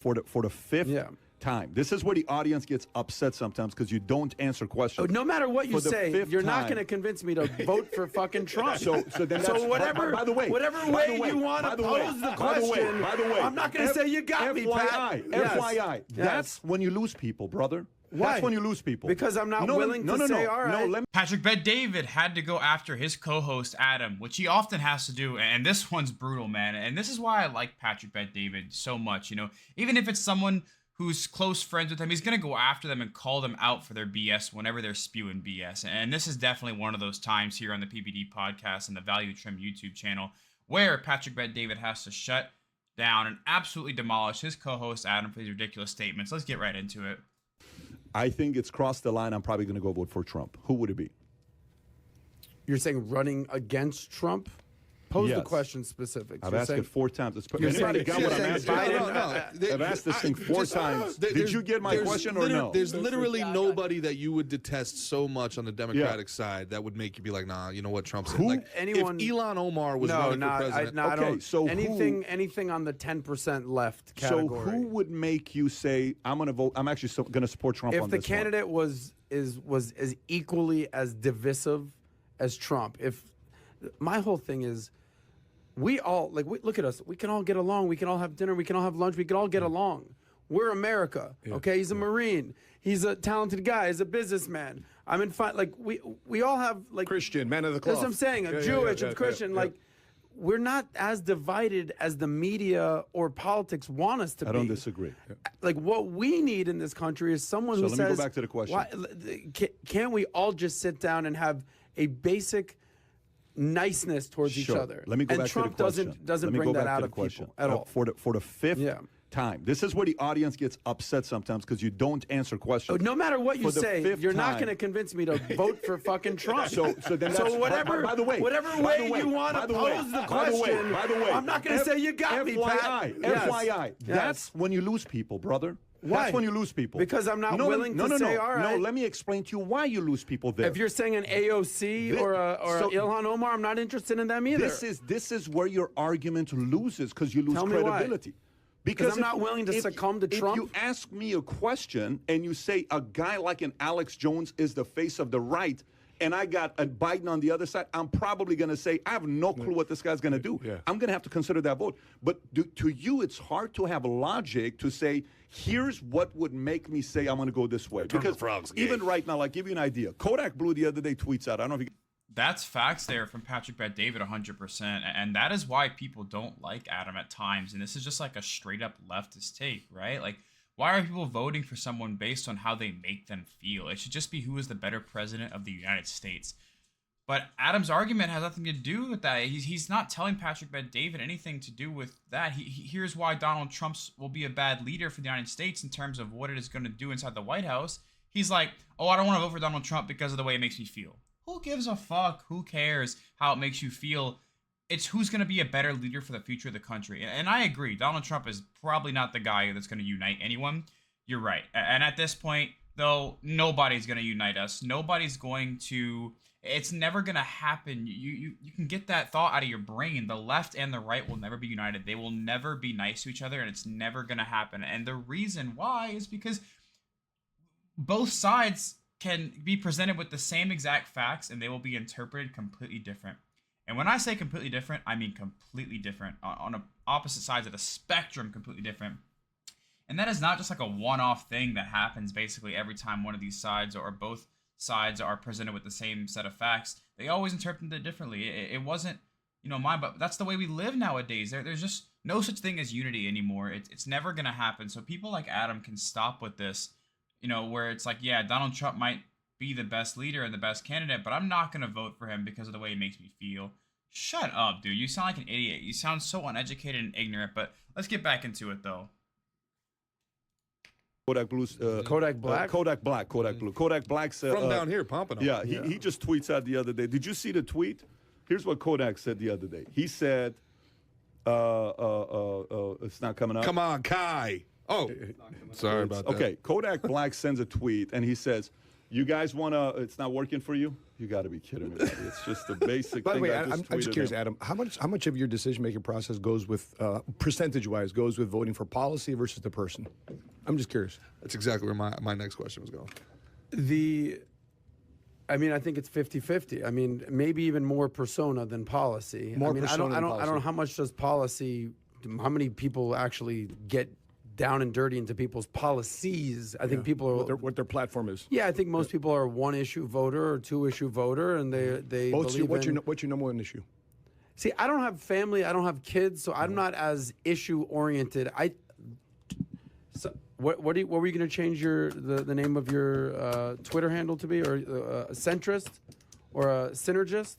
for the fifth time. This is where the audience gets upset sometimes because you don't answer questions. No matter what you say, you're not going to convince me to vote for fucking Trump. So whatever. By the way, whatever way you want to pose the question. By the way, I'm not going to say you got me, Pat. FYI. That's when you lose people, brother. Why? That's when you lose people. Because I'm not willing to say, all right. Patrick Bet-David had to go after his co-host, Adam, which he often has to do. And this one's brutal, man. And this is why I like Patrick Bet-David so much. You know, even if it's someone who's close friends with him, he's going to go after them and call them out for their BS whenever they're spewing BS. And this is definitely one of those times here on the PBD podcast and the Value Trim YouTube channel where Patrick Bet-David has to shut down and absolutely demolish his co-host, Adam, for these ridiculous statements. Let's get right into it. I think it's crossed the line. I'm probably going to go vote for Trump. Who would it be? You're saying running against Trump? Pose the question specific. I've asked it 4 times. Anybody got what I'm asking? I've asked this thing 4 times. Did you get my question or no? There's literally nobody that you would detest so much on the Democratic side that would make you be like, nah, you know what, Trump's like. Anyone? If Elon Omar was running for president. I don't. So anything on the 10% left category. So who would make you say, I'm going to vote, I'm actually going to support Trump on this one? If the candidate was as equally as divisive as Trump, my whole thing is, we all, look at us. We can all get along. We can all have dinner. We can all have lunch. We can all get along. We're America, okay? He's a Marine. He's a talented guy. He's a businessman. I'm in fine. Like, we all have, like... Christian, man of the cloth. That's what I'm saying. Jewish, Christian. Like, we're not as divided as the media or politics want us to be. I don't disagree. Like, what we need in this country is someone who says... So let me go back to the question. Can't we all just sit down and have a basic... niceness towards each other? Let me go back Trump to the question. doesn't bring that out of people at all. For the fifth time. This is where the audience gets upset sometimes because you don't answer questions. No matter what you say, you're not going to convince me to vote for fucking Trump. So whatever. By the way, you want to pose the question. By the way, I'm not going to say you got me, Pat. FYI. That's when you lose people, brother. Why? That's when you lose people. Because I'm not willing to say, all right. No, let me explain to you why you lose people there. If you're saying an AOC or Ilhan Omar, I'm not interested in them either. This is where your argument loses because you lose credibility. Because I'm not willing to succumb to Trump. If you ask me a question and you say a guy like an Alex Jones is the face of the right, and I got a Biden on the other side, I'm probably going to say, I have no clue what this guy's going to do. Yeah. I'm going to have to consider that vote. But to you, it's hard to have logic to say, here's what would make me say I'm going to go this way. Because even right now, I'll give you an idea. Kodak Blue the other day tweets out, I don't know if you... That's facts there from Patrick Bet-David 100%. And that is why people don't like Adam at times. And this is just like a straight up leftist take, right? Like, why are people voting for someone based on how they make them feel? It should just be who is the better president of the United States. But Adam's argument has nothing to do with that. He's not telling Patrick Bet-David anything to do with that. Here's why Donald Trump will be a bad leader for the United States in terms of what it is going to do inside the White House. He's like, oh, I don't want to vote for Donald Trump because of the way it makes me feel. Who gives a fuck? Who cares how it makes you feel? It's who's going to be a better leader for the future of the country. And I agree. Donald Trump is probably not the guy that's going to unite anyone. You're right. And at this point, though, nobody's going to unite us. Nobody's going to... It's never going to happen. You can get that thought out of your brain. The left and the right will never be united. They will never be nice to each other, and it's never going to happen. And the reason why is because both sides can be presented with the same exact facts, and they will be interpreted completely different. And when I say completely different, I mean completely different. On opposite sides of the spectrum, completely different. And that is not just like a one-off thing that happens basically every time one of these sides or both sides are presented with the same set of facts. They always interpret it differently. It wasn't, mine, but that's the way we live nowadays. There's just no such thing as unity anymore. It's never going to happen. So people like Adam can stop with this, where it's like, yeah, Donald Trump might be the best leader and the best candidate, but I'm not going to vote for him because of the way he makes me feel. Shut up, dude. You sound like an idiot. You sound so uneducated and ignorant, but let's get back into it, though. Kodak Blue's, Kodak Black? Kodak Black, Kodak Blue. Kodak Black said... From down here, Pompano. Yeah, he just tweets out the other day. Did you see the tweet? Here's what Kodak said the other day. He said, it's not coming up. Come on, Kai. Oh, sorry about that. Okay, Kodak Black sends a tweet, and he says, You guys want to, it's not working for you? You got to be kidding me, buddy. It's just the basic By the thing way, I I'm just just curious, tweeted Adam, how much of your decision-making process goes with, percentage-wise, goes with voting for policy versus the person? I'm just curious. That's exactly where my next question was going. I mean, I think it's 50-50. I mean, maybe even more persona than policy. More I mean, persona I than don't know how much does policy, how many people actually get down and dirty into people's policies. I think people are What their platform is. Yeah, I think most people are one issue voter or two issue voter, and they What's believe your number one issue? See, I don't have family, I don't have kids, so I'm not as issue oriented. So what were you going to change the name of your Twitter handle to be, or a centrist or a synergist?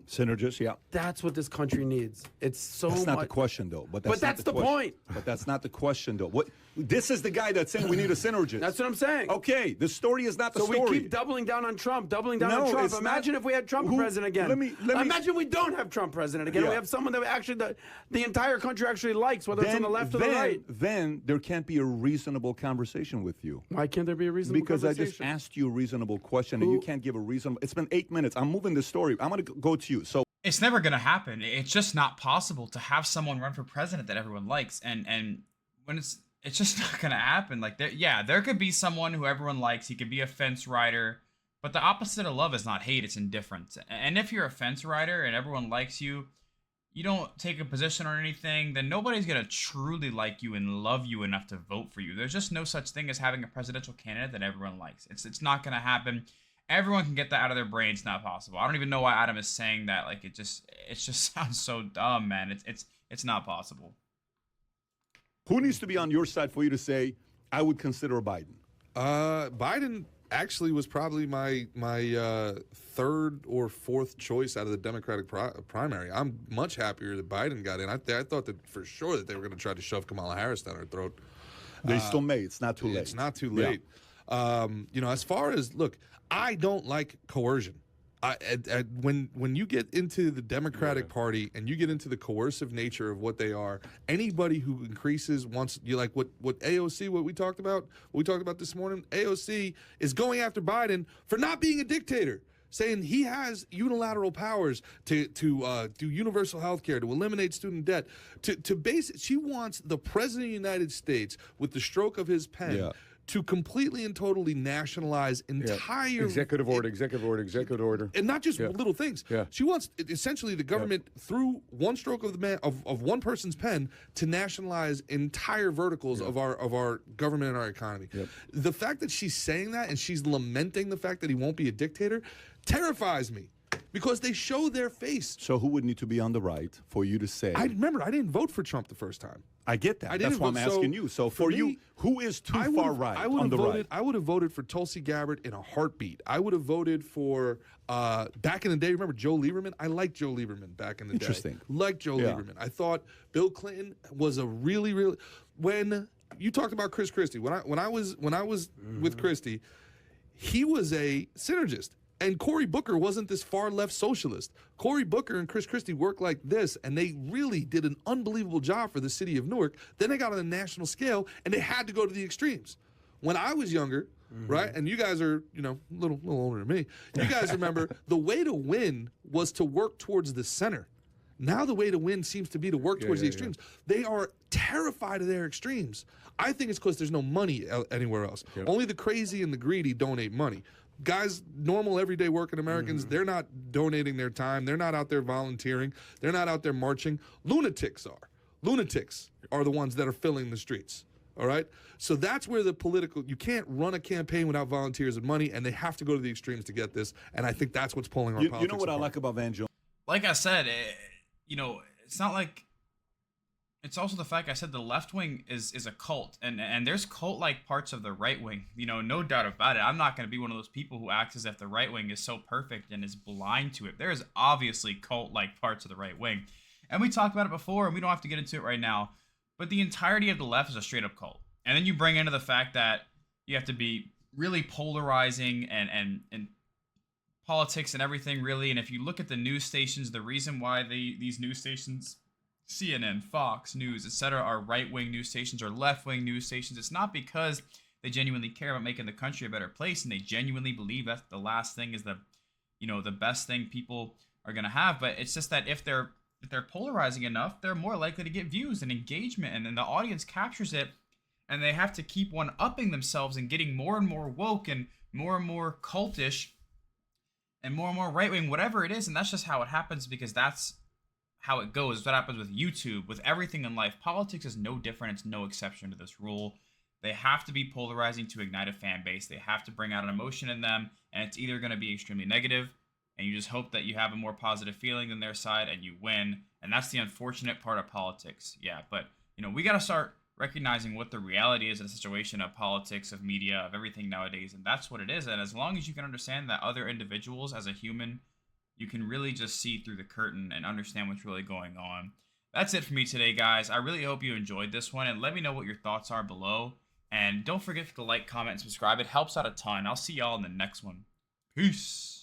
Synergist, yeah. That's what this country needs. It's so That's much. not the question, though. But that's, that's not the the question. point. But that's not the question, though. What? This is the guy that's saying we need a synergist. That's what I'm saying. Okay, the story is not the So story. we keep doubling down on Trump, doubling down No, on Trump. it's Imagine not- if we had Trump Who- president again. let me- Imagine we don't have Trump president again. Yeah. We have someone that actually the entire country actually likes, whether it's on the left or the right. Then there can't be a reasonable conversation with you. Why can't there be a reasonable Because I just conversation? asked you a reasonable question and you can't give a reasonable. It's been 8 minutes. I'm moving the story. I'm going to go to you. So It's never gonna happen. It's just not possible to have someone run for president that everyone likes, and when it's just not gonna happen. Like there could be someone who everyone likes. He could be a fence rider, but the opposite of love is not hate; it's indifference. And if you're a fence rider and everyone likes you, you don't take a position or anything, then nobody's gonna truly like you and love you enough to vote for you. There's just no such thing as having a presidential candidate that everyone likes. It's not gonna happen. Everyone can get that out of their brain. It's not possible. I don't even know why Adam is saying that. Like it just sounds so dumb, man. It's not possible. who needs to be on your side for you to say, I would consider Biden? Biden actually was probably my third or fourth choice out of the Democratic primary. I'm much happier that Biden got in. I thought that for sure that they were going to try to shove Kamala Harris down her throat. They still may. It's not too late. It's not too late. As far as, look, I don't like coercion. When you get into the Democratic Party and you get into the coercive nature of what they are, anybody who increases wants you like what AOC, what we talked about this morning. AOC is going after Biden for not being a dictator, saying he has unilateral powers to do universal health care, to eliminate student debt, she wants the president of the United States with the stroke of his pen to completely and totally nationalize entire executive order. and not just little things. Yeah. She wants essentially the government through one stroke of one person's pen to nationalize entire verticals of our government and our economy. Yep. The fact that she's saying that and she's lamenting the fact that he won't be a dictator terrifies me because they show their face. So who would need to be on the right for you to say? I didn't vote for Trump the first time. I get that. I That's didn't why I'm vote. asking you. So for you, me, who is too far right on the right? I would have voted for Tulsi Gabbard in a heartbeat. I would have voted for, back in the day, remember Joe Lieberman? I liked Joe Lieberman back in the Interesting. day. Liked Joe Lieberman. I thought Bill Clinton was a really, when you talked about Chris Christie, when I was with Christie, he was a synergist. And Cory Booker wasn't this far left socialist. Cory Booker and Chris Christie worked like this, and they really did an unbelievable job for the city of Newark. Then they got on a national scale, and they had to go to the extremes. When I was younger, right, and you guys are, a little older than me, you guys remember the way to win was to work towards the center. Now the way to win seems to be to work towards the extremes. They are terrified of their extremes. I think it's because there's no money anywhere else. Yep. Only the crazy and the greedy donate money. Guys, normal everyday working Americans, they're not donating their time. They're not out there volunteering. They're not out there marching. Lunatics are. Lunatics are the ones that are filling the streets. All right? So that's where you can't run a campaign without volunteers and money, and they have to go to the extremes to get this. And I think that's what's pulling our politics You know what I apart. like about Van Jones? Like I said, it's not like. It's also the fact I said the left wing is a cult, and there's cult-like parts of the right wing. No doubt about it. I'm not going to be one of those people who acts as if the right wing is so perfect and is blind to it. There is obviously cult-like parts of the right wing, and we talked about it before, and we don't have to get into it right now. But the entirety of the left is a straight-up cult, and then you bring into the fact that you have to be really polarizing and politics and everything really. And if you look at the news stations, the reason why these news stations, CNN, Fox News, etc., are right-wing news stations or left-wing news stations, it's not because they genuinely care about making the country a better place, and they genuinely believe that the last thing is the, the best thing people are gonna have. But it's just that if they're polarizing enough, they're more likely to get views and engagement, and then the audience captures it, and they have to keep one upping themselves and getting more and more woke and more cultish and more right wing, whatever it is. And that's just how it happens, because that's how it goes. It's what happens with YouTube, with everything in life. Politics is no different. It's no exception to this rule. They have to be polarizing to ignite a fan base. They have to bring out an emotion in them, and it's either going to be extremely negative, and you just hope that you have a more positive feeling than their side and you win. And that's the unfortunate part of politics. Yeah, but we got to start recognizing what the reality is in a situation of politics, of media, of everything nowadays, and that's what it is. And as long as you can understand that other individuals as a human, you can really just see through the curtain and understand what's really going on. That's it for me today, guys. I really hope you enjoyed this one, and let me know what your thoughts are below. And don't forget to like, comment, and subscribe. It helps out a ton. I'll see y'all in the next one. Peace.